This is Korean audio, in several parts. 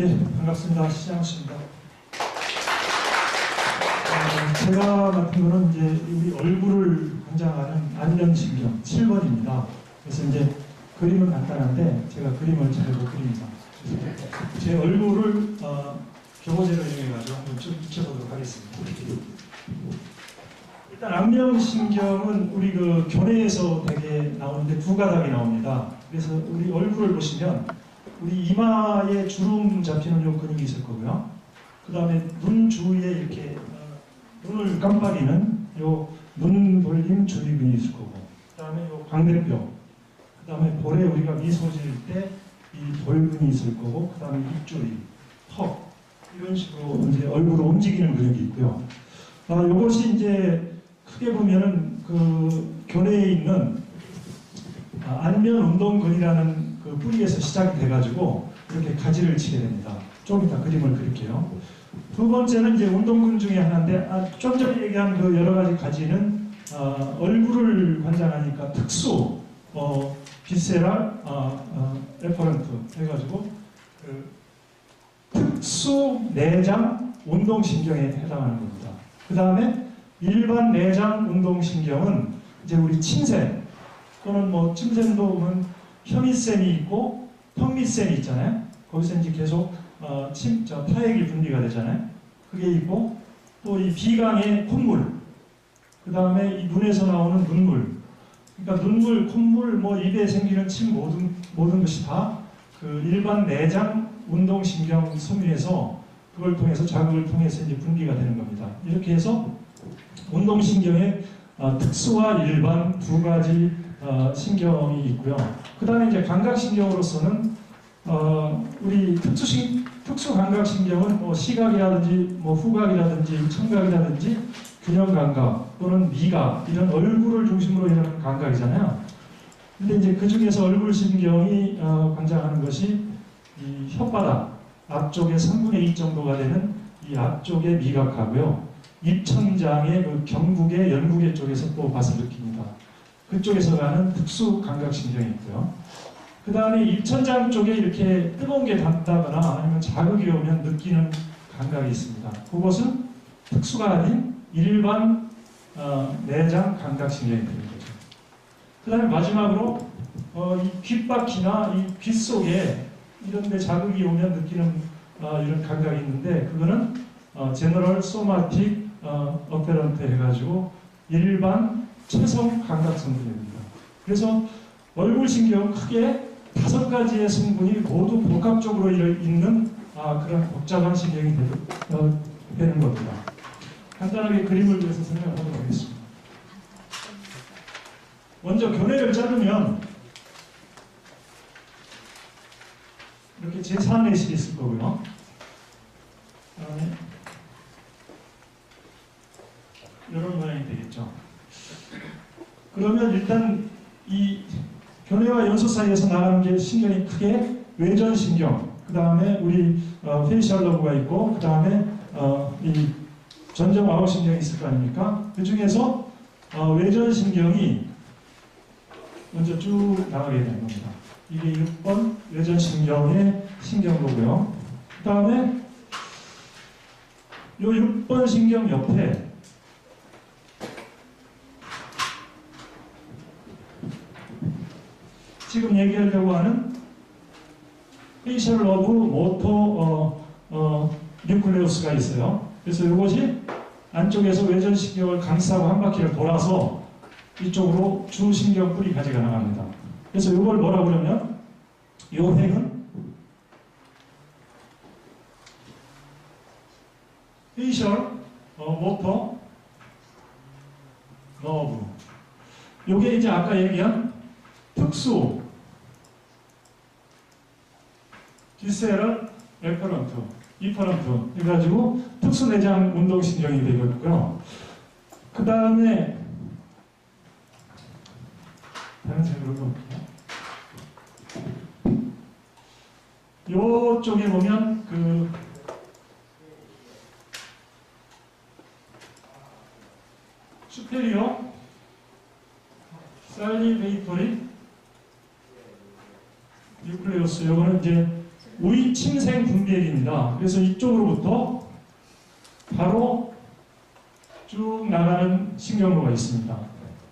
예, 반갑습니다. 시장수입니다. 제가 맡은 거는 이제 우리 얼굴을 관장하는 안면신경 7번입니다. 그래서 이제 그림은 간단한데 제가 그림을 잘 못 그립니다. 제 얼굴을 교보제로 이용해가지고 한번 좀 익혀보도록 하겠습니다. 일단 안면신경은 우리 그 교내에서 되게 나오는데 두 가닥이 나옵니다. 그래서 우리 얼굴을 보시면 우리 이마에 주름 잡히는 요 근육이 있을 거고요. 그 다음에 눈 주위에 이렇게 눈을 깜빡이는 요 눈 돌림 주위근이 있을 거고, 그 다음에 요 광대뼈, 그 다음에 볼에 우리가 미소 지을 때 이 돌근이 있을 거고, 그 다음에 입조리, 턱, 이런 식으로 이제 얼굴을 움직이는 근육이 있고요. 요것이 이제 크게 보면은 그 교내에 있는 안면 운동근이라는 그 뿌리에서 시작이 돼가지고 이렇게 가지를 치게 됩니다. 좀 이따 그림을 그릴게요. 두 번째는 이제 운동근 중에 하나인데, 좀 전에 얘기한 그 여러 가지 가지는 얼굴을 관장하니까 특수 비세랄 레퍼런트 해가지고 그 특수 내장 운동신경에 해당하는 겁니다. 그 다음에 일반 내장 운동신경은 이제 우리 침샘 또는 뭐 침샘도 보면 혀밑샘이 있고 턱밑샘이 있잖아요. 거기서 이제 계속 타액이 분비가 되잖아요. 그게 있고 또 이 비강의 콧물, 그 다음에 이 눈에서 나오는 눈물, 그러니까 눈물, 콧물, 뭐 입에 생기는 침 모든 것이 다 그 일반 내장 운동신경 섬유에서 그걸 통해서 자극을 통해서 이제 분비가 되는 겁니다. 이렇게 해서 운동신경의 특수와 일반 두 가지 신경이 있고요. 그 다음에 이제 감각신경으로서는 우리 특수 감각신경은 뭐 시각이라든지 뭐 후각이라든지 청각이라든지 균형 감각 또는 미각, 이런 얼굴을 중심으로 일어나는 감각이잖아요. 근데 이제 그 중에서 얼굴 신경이 관장하는 것이 이 혓바닥 앞쪽에 3분의 2 정도가 되는 이 앞쪽에 미각하고요. 입천장의 그 경국의 연구계 쪽에서 또 맛을 느낍니다. 그쪽에서 가는 특수 감각신경이 있고요. 그 다음에 입천장 쪽에 이렇게 뜨거운 게 닿다거나 아니면 자극이 오면 느끼는 감각이 있습니다. 그것은 특수가 아닌 일반 내장 감각신경이 되는 거죠. 그 다음에 마지막으로 이 귓바퀴나 이 귓 속에 이런 데 자극이 오면 느끼는 이런 감각이 있는데, 그거는 제너럴 소마틱 어페런트 해가지고 일반 체성 감각 성분입니다. 그래서 얼굴 신경 크게 5가지의 성분이 모두 복합적으로 있는 그런 복잡한 신경이 되는 겁니다. 간단하게 그림을 위해서 설명하도록 하겠습니다. 먼저 교내를 자르면 이렇게 제4내실이 있을 거고요. 그다음에 이런 모양이 되겠죠. 그러면 일단 이 교내와 연소 사이에서 나가는 게 신경이 크게 외전신경, 그 다음에 우리 페이셜 러브가 있고, 그 다음에 이 전정 아웃신경이 있을 거 아닙니까? 그 중에서 외전신경이 먼저 쭉 나가게 되는 겁니다. 이게 6번 외전신경의 신경로고요. 그 다음에 이 6번 신경 옆에 지금 얘기하려고 하는 페이셜 러브 모토 뉴클레우스가 있어요. 그래서 이것이 안쪽에서 외전신경을 감싸고 한 바퀴를 돌아서 이쪽으로 주신경 뿌리 가지가 나갑니다. 그래서 이걸 뭐라고 그러면 이 획은 페이셜 모터 너브, 요게 이제 아까 얘기한 특수 비세럴 레퍼런트 이퍼런트 해가지고 특수내장 운동신경이 되겠고요. 그 다음에 다른 색으로 볼게요. 요쪽에 보면 그 수페리어 살리베이토리 뉴클레우스, 요거는 이제 우익 침생 분비액입니다. 그래서 이쪽으로부터 바로 쭉 나가는 신경로가 있습니다.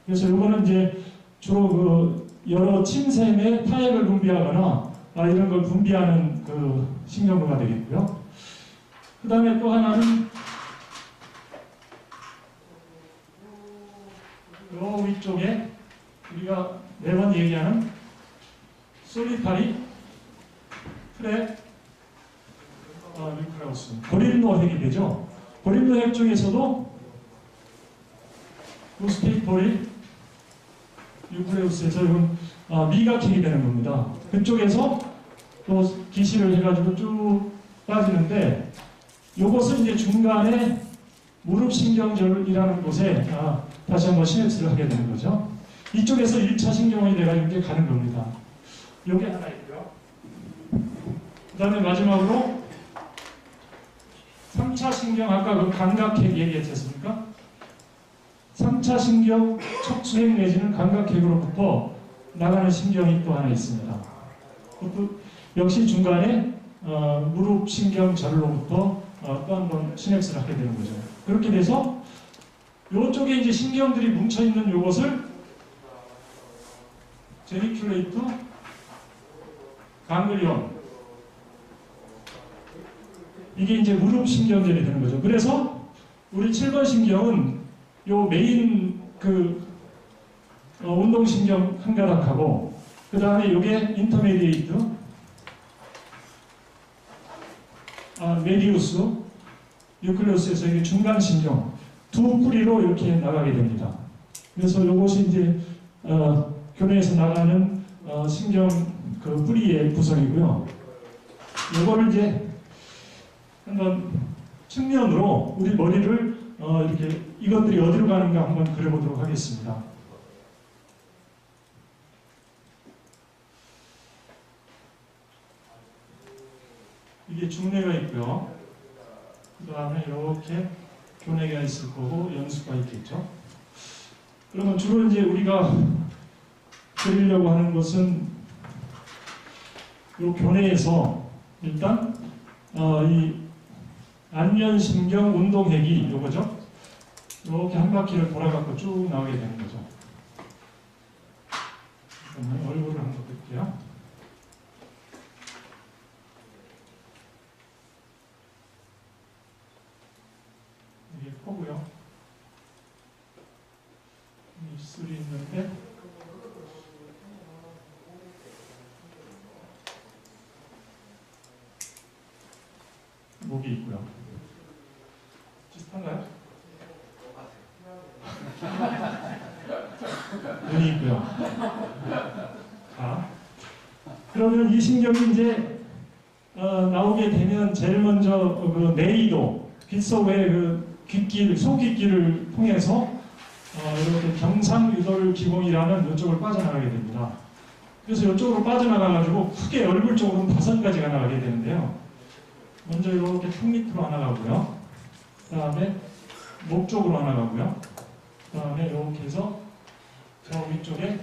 그래서 이거는 이제 주로 그 여러 침샘에 타액을 분비하거나 이런 걸 분비하는 그 신경로가 되겠고요. 그 다음에 또 하나는 요 위쪽에 우리가 매번 얘기하는 솔리타리 프레 뉴클레우스 고립노핵이 되죠. 고립노핵 중에서도 스테이토리 뉴클레우스에서 이건 미각핵이 되는 겁니다. 그쪽에서 또 기시를 해가지고 쭉 빠지는데 이것은 이제 중간에 무릎신경절이라는 곳에 다시 한번 시냅스를 하게 되는 거죠. 이쪽에서 1차 신경원이 돼가지고 이렇게 가는 겁니다. 요게 하나 있고요. 그 다음에 마지막으로 3차 신경, 아까 그 감각핵 얘기했지 않습니까? 3차 신경 척수핵 내지는 감각핵으로부터 나가는 신경이 또 하나 있습니다. 그것도 역시 중간에 무릎 신경절로부터 또 한 번 시냅스를 하게 되는 거죠. 그렇게 돼서 이쪽에 이제 신경들이 뭉쳐있는 이것을 제니큘레이트 강글리온, 이게 이제 무릎 신경절이 되는 거죠. 그래서 우리 7번 신경은 요 메인 그 운동신경 한 가닥하고 그 다음에 요게 인터메디에이트 메디우스 뉴클레우스에서 이게 중간신경 두 뿌리로 이렇게 나가게 됩니다. 그래서 요것이 이제 교내에서 나가는 신경 그 뿌리의 구성이고요. 요거를 이제 한번 측면으로 우리 머리를 이렇게 이것들이 어디로 가는가 한번 그려보도록 하겠습니다. 이게 중뇌가 있고요. 그 다음에 이렇게 교내가 있을 거고 연수가 있겠죠. 그러면 주로 이제 우리가 그리려고 하는 것은 이 교내에서 일단 이 안면신경 운동핵이 요거죠. 이렇게 한 바퀴를 돌아갖고 쭉 나오게 되는 거죠. 그러면 얼굴을 한번 볼게요. 이게 코고요. 입술이 있는데 목이 있고요. 비슷한가요? 눈이 있고요. 자, 그러면 이 신경이 이제 나오게 되면 제일 먼저 그 내이도 귓속의 그 귓길, 소귓길을 통해서 이렇게 경상유돌 기공이라는 이쪽을 빠져나가게 됩니다. 그래서 이쪽으로 빠져나가가지고 크게 얼굴 쪽으로는 5가지가 나가게 되는데요. 먼저 이렇게 턱 밑으로 하나 가고요. 그 다음에 목 쪽으로 하나 가고요. 그 다음에 이렇게 해서 저 위쪽에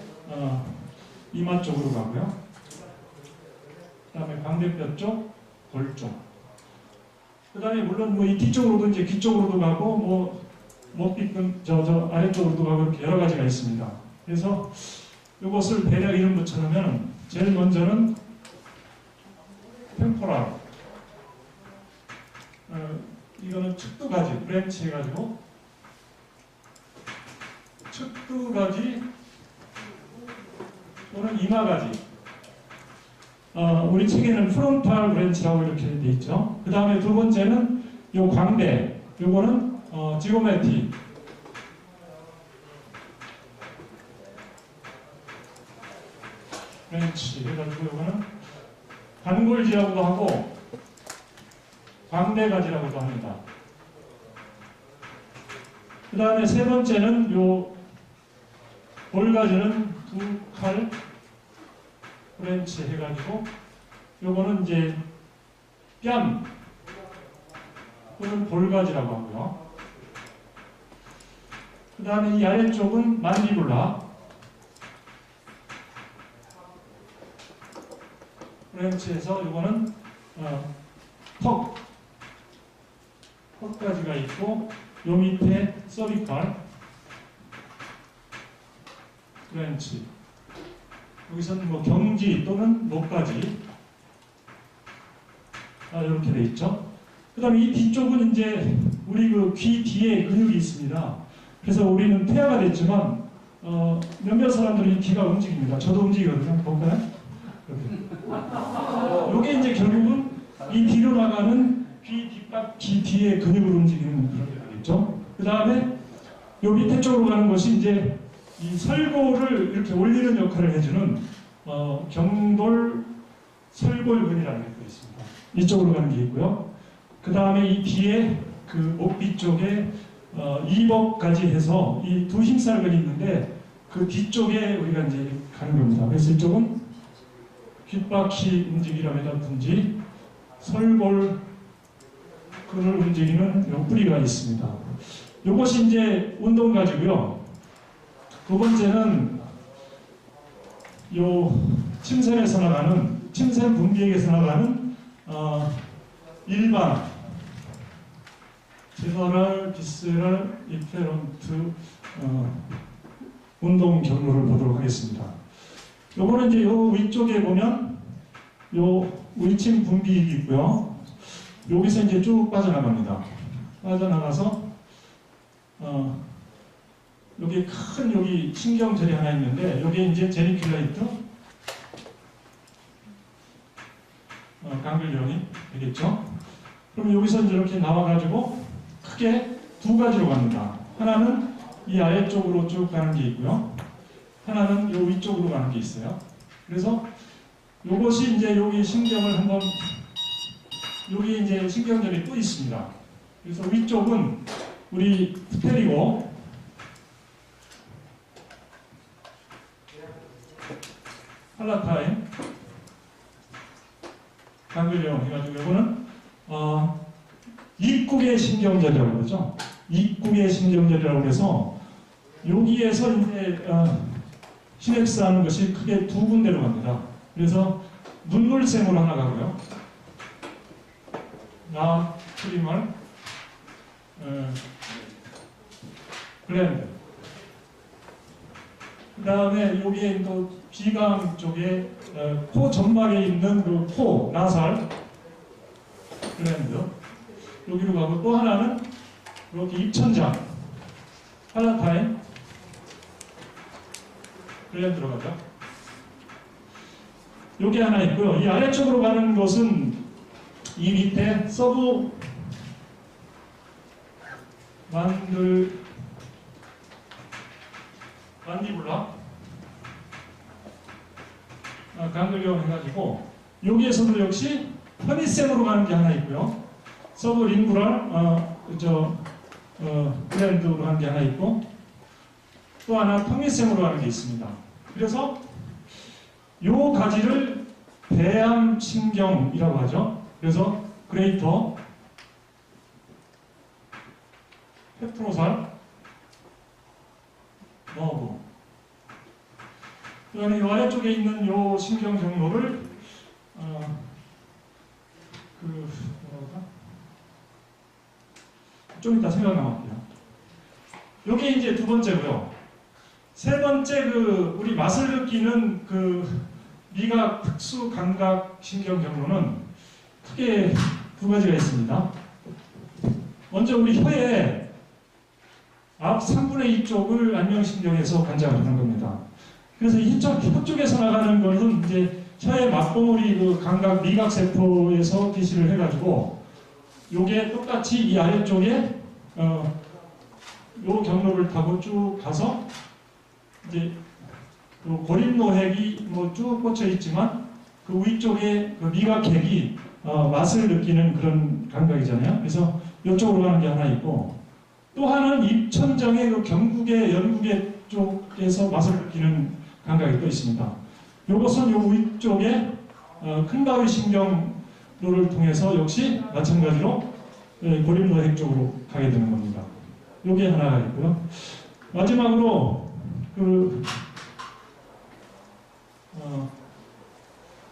이마 쪽으로 가고요. 그 다음에 광대뼈 쪽, 골 쪽. 그 다음에 물론 뭐 이 뒤쪽으로도 이제 귀 쪽으로도 가고 뭐 목뒤끈 저 아래쪽으로도 가고 이렇게 여러 가지가 있습니다. 그래서 이것을 대략 이름 붙여놓으면 제일 먼저는 템포랄. 이거는 측두가지, 브랜치 해가지고 측두가지 또는 이마가지. 우리 책에는 프론탈 브랜치라고 이렇게 돼 있죠. 그 다음에 두 번째는 요 광대, 요거는 지고메티. 브랜치 해가지고 요거는 단골지라고도 하고 광대가지라고도 합니다. 그 다음에 세 번째는 요 볼가지는 두 칼 브랜치 해가지고 요거는 이제 뺨 또는 볼가지라고 하고요. 그 다음에 이 아래쪽은 만디블라 브랜치에서 요거는 턱까지가 있고 요 밑에 서비컬, 크런치, 여기서는 뭐 경지 또는 목까지 이렇게 돼 있죠. 그 다음에 이 뒤쪽은 이제 우리 그 귀 뒤에 근육이 있습니다. 그래서 우리는 폐하가 됐지만 몇몇 사람들은 귀가 움직입니다. 저도 움직이거든요. 볼까요? 이렇게. 이게 이제 결국은 이 뒤로 나가는 귀 뒤에 근육을 움직이는 그런 게 되겠죠. 그 다음에 요 밑에 쪽으로 가는 것이 이제 이 설골을 이렇게 올리는 역할을 해주는 경돌 설골근이라는 게 또 있습니다. 이쪽으로 가는 게 있고요. 그 다음에 이 뒤에 그 목 뒤쪽에 이복까지 해서 이 두 힘살근이 있는데 그 뒤쪽에 우리가 이제 가는 겁니다. 그래서 이쪽은 귓바퀴 움직이라든지 설골근을 움직이는 요 뿌리가 있습니다. 이것이 이제 운동가지고요. 두 번째는 요 침샘에서 나가는 침샘 분비액에서 나가는 일반 제너럴 비스럴 이페런트 운동 경로를 보도록 하겠습니다. 요거는 이제 요 위쪽에 보면 요 위침 분비액이 있고요. 여기서 이제 쭉 빠져나갑니다. 빠져나가서 여기 큰 여기 신경절이 하나 있는데 여기에 이제 제니큘레이트 강글련이 되겠죠. 그럼 여기서 이제 이렇게 나와가지고 크게 두 가지로 갑니다. 하나는 이 아래쪽으로 쭉 가는 게 있고요. 하나는 요 위쪽으로 가는 게 있어요. 그래서 요것이 이제 여기 신경을 한번 여기 이제 신경절이 또 있습니다. 그래서 위쪽은 우리 프테리고 팔라타인 강글령 해가지고 이거는 입국의 신경절이라고 그러죠. 입국의 신경절이라고 해서 여기에서 이제 시넥스하는 것이 크게 두 군데로 갑니다. 그래서 눈물샘으로 하나 가고요. 프리멀 글랜드. 그 다음에 여기에 또 비강 쪽에 코 점막에 있는 그 코, 나살 글랜드 여기로 가고 또 하나는 이렇게 입천장 팔라타인 글랜드로 가죠. 여기 하나 있고요. 이 아래쪽으로 가는 것은 이 밑에 서브 만디블라 강글령 해가지고 여기에서도 역시 허니샘으로 가는 게 하나 있고요. 서브 링구랄 글랜드로 가는 게 하나 있고 또 하나 텅미샘으로 가는 게 있습니다. 그래서 요 가지를 배암신경이라고 하죠. 그래서 그레이터 페트로살 너브 그다음에 이 아래쪽에 있는 요 신경 경로를 좀 이따 생각나갈게요. 요게 이제 두 번째고요. 세 번째 우리 맛을 느끼는 미각 특수 감각 신경 경로는 크게 두 가지가 있습니다. 먼저 우리 혀의 앞 3분의 2 쪽을 안면신경에서 관장을 하는 겁니다. 그래서 혀 쪽에서 나가는 것은 이제 혀의 맛봉우리 감각 미각세포에서 개시를 해가지고 요게 똑같이 이 아래쪽에 요 경로를 타고 쭉 가서 이제 고립노핵이 쭉 꽂혀 있지만 그 위쪽에 미각핵이 맛을 느끼는 그런 감각이잖아요. 그래서 이쪽으로 가는 게 하나 있고 또 하나는 입천장의 경국의 연국의 쪽에서 맛을 느끼는 감각이 또 있습니다. 이것은 요 위쪽에 큰 바위 신경로를 통해서 역시 마찬가지로 고립노핵 쪽으로 가게 되는 겁니다. 요게 하나가 있고요. 마지막으로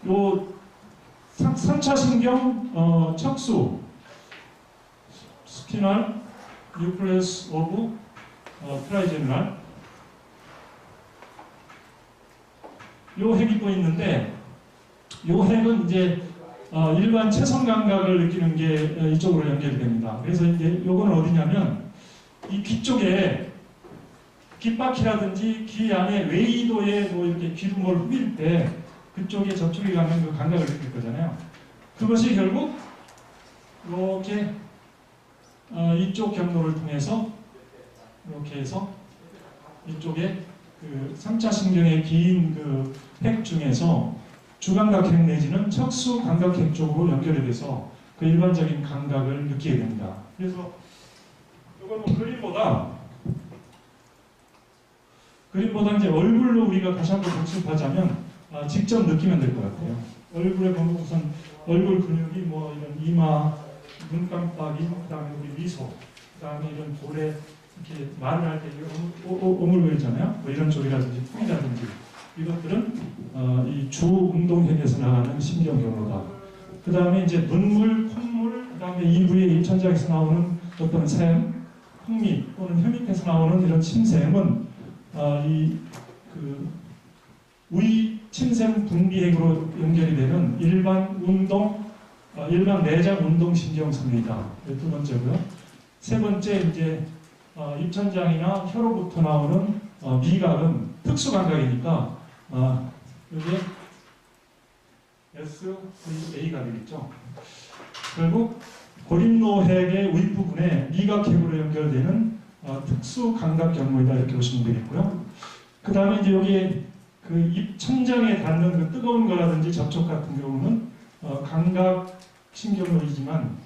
요 3차 신경 척수 스피널 뉴클레스 오브 트라이제미널 요 핵이 또 있는데 요 핵은 이제 일반 체성 감각을 느끼는 게 이쪽으로 연결이 됩니다. 그래서 이제 요거는 어디냐면 이 귀 쪽에 귓바퀴라든지 귀 안에 외이도에 뭐 이렇게 귀로 뭘 후빌 때 그쪽에 저쪽에 가면 그 감각을 느낄 거잖아요. 그것이 결국 이렇게 이쪽 경로를 통해서 이렇게 해서 이쪽에 그 3차 신경의 긴 그 핵 중에서 주감각핵 내지는 척수 감각핵 쪽으로 연결이 돼서 그 일반적인 감각을 느끼게 됩니다. 그래서 이거는 그림보다 이제 얼굴로 우리가 다시 한번 복습하자면 직접 느끼면 될 것 같아요. 얼굴에 보면 우선 얼굴 근육이 뭐 이런 이마, 눈 깜빡이, 그다음에 우리 미소, 그다음에 이런 볼에 이렇게 말을 할 때 오물거리잖아요. 뭐 이런 쪽이라든지 턱이라든지 이것들은 이 주 운동핵에서 나가는 신경 경로다. 그다음에 이제 눈물, 콧물, 그다음에 이부의 입천장에서 나오는 어떤 샘, 흙밑 또는 혀밑에서 나오는 이런 침샘은 우리 침샘 분비핵으로 연결이 되는 일반 내장 운동 신경선이다. 두 번째고요. 세 번째 이제 입천장이나 혀로부터 나오는 미각은 특수 감각이니까 여기에 S, V, A가 되겠죠. 결국 고립노핵의 윗부분에 미각핵으로 연결되는 특수 감각 경로이다 이렇게 보시면 되겠고요. 그 다음에 이제 여기에 그 입천장에 닿는 그 뜨거운 거라든지 접촉 같은 경우는 감각 신경로이지만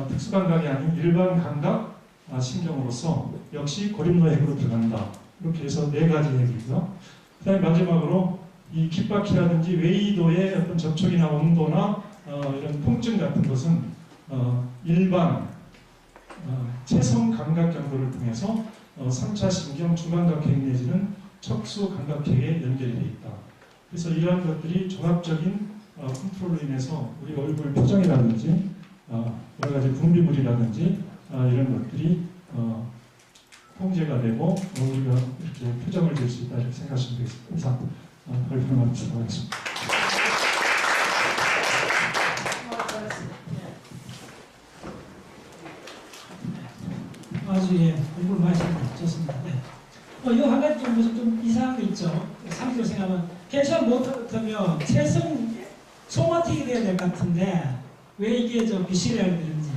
특수 감각이 아닌 일반 감각 신경으로서 역시 고립노핵으로 들어간다. 이렇게 해서 4가지 핵이고요. 그 다음에 마지막으로 이 귓바퀴라든지 외이도의 어떤 접촉이나 온도나 이런 통증 같은 것은 일반 체성 감각 경로를 통해서 3차 신경 주감각핵 내지는 척수 감각핵에 연결이 되어 있다. 그래서 이러한 것들이 종합적인 컨트롤로 인해서 우리 얼굴 표정이라든지 여러 가지 분비물이라든지 이런 것들이 통제가 되고 우리가 이렇게 표정을 질 수 있다 이렇게 생각하시면 되겠습니다. 이상 발표를 마치도록 하겠습니다. 아주 공부를 많이 하셨습니다. 좋습니다. 네. 이거 한 가지 좀 이상한 거 있죠. 상식으로 생각하면 캐셔 못하면 체성 소마틱이 돼야 될 것 같은데 왜 이게 비실해야 되는지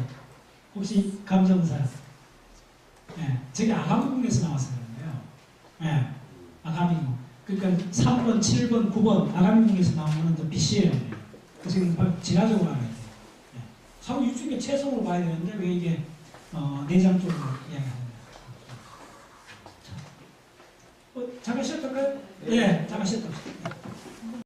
혹시 감정사? 네. 저게 아가미궁에서 나왔어요. 네. 아가미궁. 그러니까 3번, 7번, 9번 아가미궁에서 나오는 더 비실해야 돼요. 그래서 진화적으로 알아야 돼요. 네. 하루 이쪽에 체성으로 봐야 되는데 왜 이게 내장 쪽으로 이야기합니다. 잠깐 쉬었던가요? 예, 잠깐 쉬었던.